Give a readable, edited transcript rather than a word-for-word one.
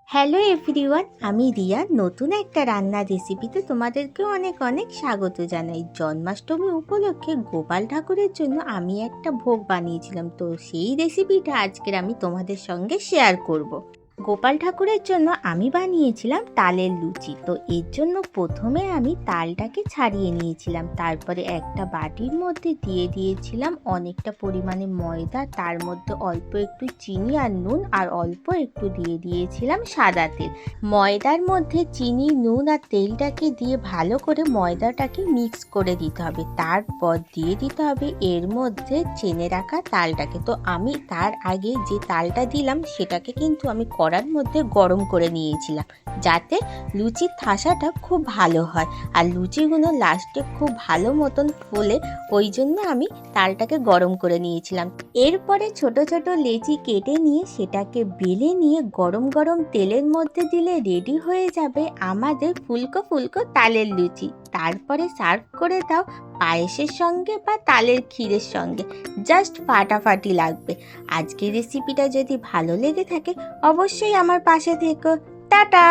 Hello everyone, আমি রিয়া। নতুন একটা রান্নার রেসিপিতে তোমাদেরকে অনেক অনেক স্বাগত জানাই। জন্মাষ্টমী উপলক্ষে গোপাল ঠাকুরের জন্য আমি একটা ভোগ বানিয়েছিলাম, তো সেই রেসিপিটা আজকের আমি তোমাদের সঙ্গে শেয়ার করব। গোপাল ঠাকুরের জন্য আমি বানিয়েছিলাম তালের লুচি। তো এর জন্য প্রথমে আমি তালটাকে ছাড়িয়ে নিয়েছিলাম, তারপরে একটা বাটির মধ্যে দিয়ে দিয়েছিলাম অনেকটা পরিমাণে ময়দা, তার মধ্যে অল্প একটু চিনি আর নুন, আর অল্প একটু দিয়ে দিয়েছিলাম সাদা তেল। ময়দার মধ্যে চিনি, নুন আর তেলটাকে দিয়ে ভালো করে ময়দাটাকে মিক্স করে দিতে হবে। তারপর দিয়ে দিতে হবে এর মধ্যে চেনে রাখা তালটাকে। তো আমি তার আগে যে তালটা দিলাম সেটাকে কিন্তু আমি কড়ার মধ্যে গরম করে নিয়েছিলাম, যাতে লুচির ঠাসাটা খুব ভালো হয় আর লুচিগুলো লাস্টে খুব ভালো মতন ফোলে। ওই জন্য আমি তালটাকে গরম করে নিয়েছিলাম। এরপরে ছোট ছোট লেচি কেটে নিয়ে সেটাকে বেলে নিয়ে গরম গরম তেলের মধ্যে দিলে রেডি হয়ে যাবে আমাদের ফুলকো ফুলকো তালের লুচি। তারপরে সার্ভ করে দাও পায়েসের সঙ্গে বা তালের ক্ষীরের সঙ্গে, জাস্ট ফাটাফাটি লাগবে। আজকের রেসিপিটা যদি ভালো লেগে থাকে অবশ্যই আমার পাশে থেকো। টাটা।